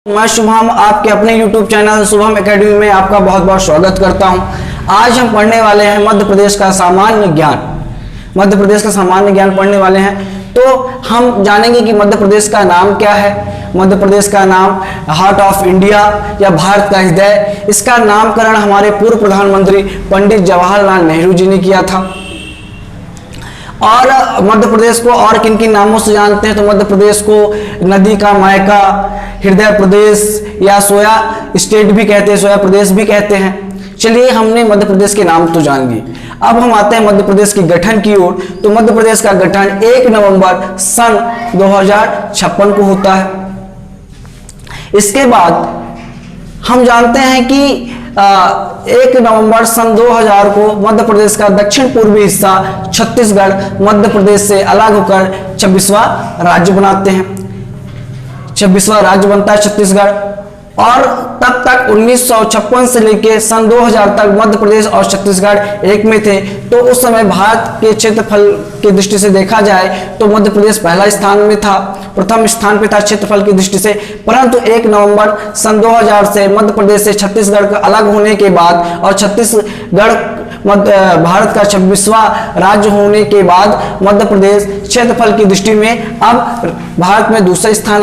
मैं शुभम आपके अपने YouTube चैनल शुभम एकेडमी में आपका बहुत बहुत स्वागत करता हूं। आज हम पढ़ने वाले हैं मध्य प्रदेश का सामान्य ज्ञान। मध्य प्रदेश का सामान्य ज्ञान पढ़ने वाले हैं तो हम जानेंगे कि मध्य प्रदेश का नाम क्या है। मध्य प्रदेश का नाम हार्ट ऑफ इंडिया या भारत का हृदय, इसका नामकरण हमारे पूर्व प्रधानमंत्री पंडित जवाहरलाल नेहरू जी ने किया था। और मध्य प्रदेश को और किन किन नामों से जानते हैं तो मध्य प्रदेश को नदी का मायका, हृदय प्रदेश या सोया स्टेट भी कहते हैं, सोया प्रदेश भी कहते हैं। चलिए हमने मध्य प्रदेश के नाम तो जान लिए, अब हम आते हैं मध्य प्रदेश के गठन की ओर। तो मध्य प्रदेश का गठन 1 नवंबर सन 2056 को होता है। इसके बाद हम जानते हैं कि 1 नवंबर सन 2000 को मध्य प्रदेश का दक्षिण पूर्वी हिस्सा छत्तीसगढ़ मध्य प्रदेश से अलग होकर 26वां राज्य बनाते हैं। 26वां राज्य बनता है छत्तीसगढ़। और तब तक 1956 से लेकर सन 2000 तक मध्य प्रदेश और छत्तीसगढ़ एक में थे। तो उस समय भारत के क्षेत्रफल की दृष्टि से देखा जाए तो मध्य प्रदेश पहला स्थान में था, प्रथम स्थान पे था क्षेत्रफल की दृष्टि से। परंतु 1 नवंबर सन 2000 से मध्य प्रदेश से छत्तीसगढ़ का अलग होने के बाद और छत्तीसगढ़ भारत का 26वां राज्य होने के बाद मध्य प्रदेश क्षेत्रफल की दृष्टि में अब भारत में दूसरा स्थान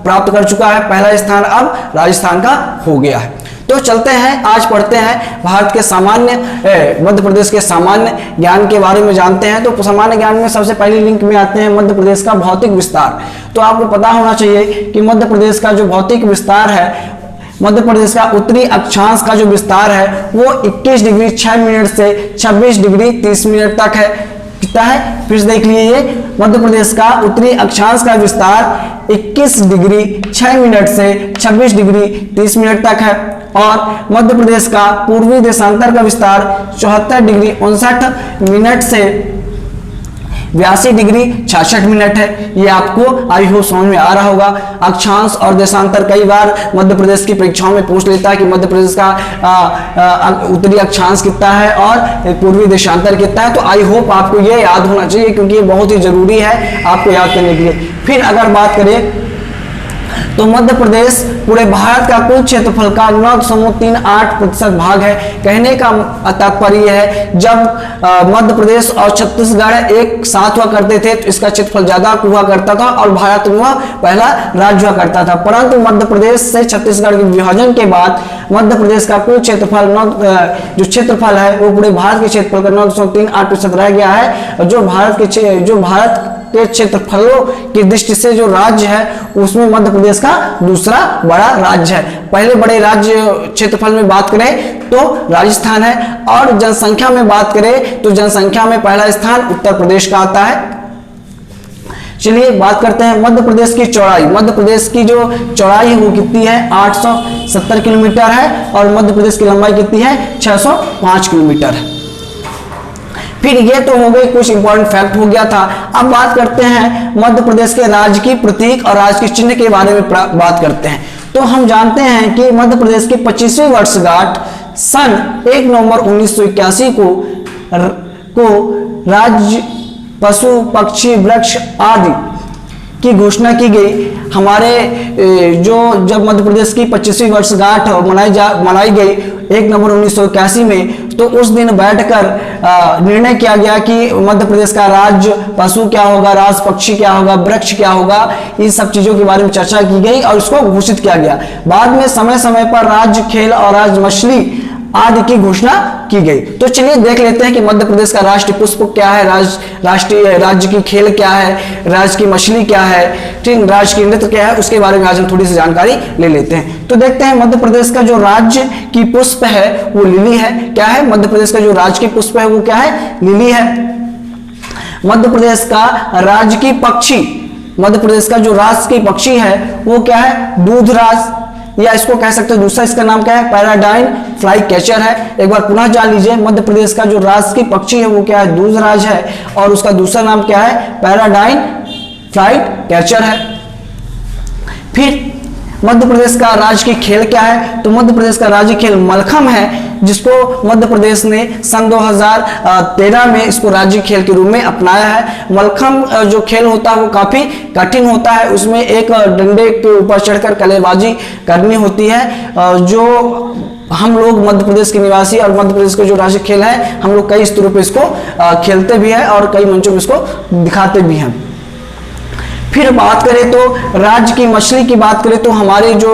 प्राप्त कर चुका है। पहला स्थान अब राजस्थान का हो गया है। तो चलते हैं, आज पढ़ते हैं भारत के सामान्य मध्य प्रदेश के सामान्य ज्ञान के बारे में जानते हैं। तो सामान्य ज्ञान में सबसे पहले लिंक में आते हैं मध्य प्रदेश का भौतिक विस्तार। तो आपको पता होना चाहिए कि मध्य प्रदेश का जो भौतिक विस्तार है, मध्य प्रदेश का उत्तरी अक्षांश का जो विस्तार है वो 21 डिग्री 6 मिनट से 26 डिग्री 30 मिनट तक है। कितना है फिर देख लीजिए, मध्य प्रदेश का उत्तरी अक्षांश का विस्तार 21 डिग्री 6 मिनट से 26 डिग्री 30 मिनट तक है। और मध्य प्रदेश का पूर्वी देशांतर का विस्तार 74 डिग्री 59 मिनट से 82 डिग्री 66 मिनट है। ये आपको आई होप समझ में आ रहा होगा। अक्षांश और देशांतर कई बार मध्य प्रदेश की परीक्षाओं में पूछ लेता है कि मध्य प्रदेश का उत्तरी अक्षांश कितना है और पूर्वी देशांतर कितना है। तो आई होप आपको ये याद होना चाहिए क्योंकि ये बहुत ही जरूरी है आपको याद करने के लिए। फिर अगर बात करें तो मध्य प्रदेश पूरे भारत का कुल क्षेत्रफल का 9.38% भाग है। कहने का तात्पर्य है जब मध्य प्रदेश और छत्तीसगढ़ एक साथ हुआ करते थे तो इसका क्षेत्रफल ज्यादा हुआ करता था और भारत में पहला राज्य हुआ करता था। परंतु मध्य प्रदेश से छत्तीसगढ़ के विभाजन के बाद मध्य प्रदेश का कुल क्षेत्रफल जो क्षेत्रफल है वो पूरे भारत के क्षेत्रफल का 9.38% रह गया है। जो भारत के क्षेत्रफलों की दृष्टि से जो राज्य है उसमें मध्य प्रदेश का दूसरा बड़ा राज्य है। पहले बड़े राज्य क्षेत्रफल में बात करें तो राजस्थान है और जनसंख्या में बात करें तो जनसंख्या में पहला स्थान उत्तर प्रदेश का आता है। चलिए बात करते हैं मध्य प्रदेश की चौड़ाई। मध्य प्रदेश की जो चौड़ाई है वो कितनी है 870 किलोमीटर है और मध्य प्रदेश की लंबाई कितनी है 605 किलोमीटर है। फिर ये तो हो गई कुछ इंपॉर्टेंट फैक्ट हो गया था। अब बात करते हैं मध्य प्रदेश के राज्य की प्रतीक और राज्य के चिन्ह के बारे में बात करते हैं। तो हम जानते हैं कि मध्य प्रदेश की 25वीं वर्षगांठ सन 1 नवंबर 1981 को राज्य पशु पक्षी वृक्ष आदि की घोषणा की गई। हमारे जब मध्य प्रदेश की 25वीं वर्षगांठ मनाई गई 1 नवंबर 1981 में, तो उस दिन बैठकर निर्णय किया गया कि मध्य प्रदेश का राज्य पशु क्या होगा, राज पक्षी क्या होगा, वृक्ष क्या होगा, इन सब चीजों के बारे में चर्चा की गई और इसको घोषित किया गया। बाद में समय समय पर राज्य खेल और राज्य मछली आदि की घोषणा की गई। तो चलिए देख लेते हैं कि मध्य प्रदेश का राष्ट्रीय पुष्प क्या है, राज्य की खेल क्या है, राज्य की मछली क्या है, ठीक, राज्य की नृत्य क्या है, उसके बारे में आज हम थोड़ी सी जानकारी ले लेते हैं। तो देखते हैं मध्य प्रदेश का जो राज्य की पुष्प है वो लिली है। क्या है मध्य प्रदेश का जो राज्य की पुष्प है वो क्या है, लिली है। मध्य प्रदेश का राज्य की पक्षी, मध्य प्रदेश का जो राज्य की पक्षी है वो क्या है, दूधराज, या इसको कह सकते हो दूसरा इसका नाम क्या है, पैराडाइन फ्लाई कैचर है। एक बार पुनः जान लीजिए, मध्य प्रदेश का जो राष्ट्रीय पक्षी है वो क्या है, दूधराज है और उसका दूसरा नाम क्या है, पैराडाइन फ्लाई कैचर है। फिर मध्य प्रदेश का राजकीय खेल क्या है? तो मध्य प्रदेश का राजकीय खेल मलखम है, जिसको मध्य प्रदेश ने सन 2013 में इसको राज्य खेल के रूप में अपनाया है। मलखम जो खेल होता है वो काफी कठिन होता है, उसमें एक डंडे के ऊपर चढ़कर कलेबाजी करनी होती है। जो हम लोग मध्य प्रदेश के निवासी और मध्य प्रदेश का जो राज्य खेल है, हम लोग कई स्तरों पर इसको खेलते भी हैं और कई मंचों में इसको दिखाते भी हैं। फिर बात करें तो राज्य की मछली की बात करें तो हमारे जो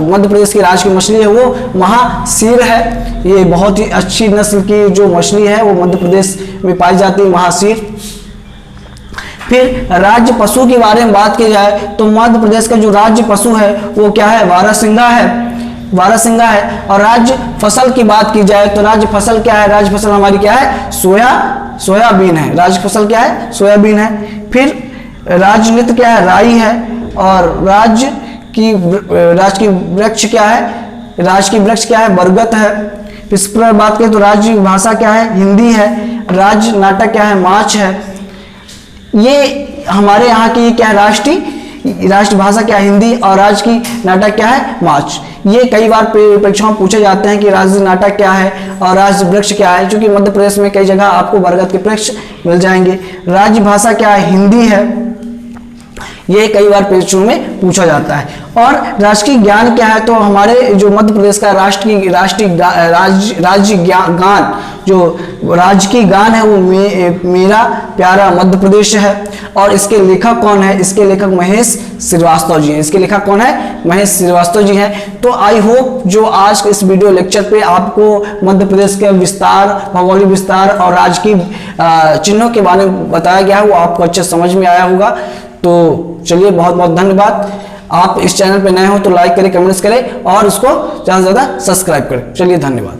मध्य प्रदेश की राज्य की मछली है वो महासीर है। ये बहुत ही अच्छी नस्ल की जो मछली है वो मध्य प्रदेश में पाई जाती है, महासीर। फिर राज्य पशु के बारे में बात की जाए तो मध्य प्रदेश का जो राज्य पशु है वो क्या है? बारहसिंगा है, बारहसिंगा है। और राज्य फसल की बात की जाए तो राज्य फसल क्या है? राज्य फसल हमारी क्या है? सोयाबीन है। राज्य फसल क्या है? सोयाबीन है। फिर राज्य नृत्य क्या है? राई है। और राज्य की वृक्ष क्या है? राज्य की वृक्ष क्या है? बरगद है। इस पर बात करें तो राज्य भाषा क्या है? हिंदी है। राज्य नाटक क्या है? माछ है। ये हमारे यहाँ की क्या है? राष्ट्रभाषा क्या है? हिंदी। और राज्य की नाटक क्या है? माछ। ये कई बार परीक्षाओं में पूछे जाते हैं कि राज्य नाटक क्या है और राज्य वृक्ष क्या है, क्योंकि मध्य प्रदेश में कई जगह आपको बरगद के वृक्ष मिल जाएंगे। राज्य भाषा क्या है? हिंदी है। ये कई बार परीक्षाओं में पूछा जाता है। और राष्ट्रीय ज्ञान क्या है? तो हमारे जो मध्य प्रदेश का राज्य गान, जो राजकीय गान है वो मेरा प्यारा मध्य प्रदेश है। और इसके लेखक कौन है? इसके लेखक महेश श्रीवास्तव जी हैं। इसके लेखक कौन है? महेश श्रीवास्तव जी हैं। तो आई होप जो आज इस वीडियो लेक्चर पे आपको मध्य प्रदेश के विस्तार, भौगोलिक विस्तार और राजकीय चिन्हों के बारे में बताया गया है वो आपको अच्छे समझ में आया होगा। तो चलिए, बहुत बहुत धन्यवाद। आप इस चैनल पे नए हो तो लाइक करें, कमेंट्स करें और इसको ज़्यादा से ज़्यादा सब्सक्राइब करें। चलिए, धन्यवाद।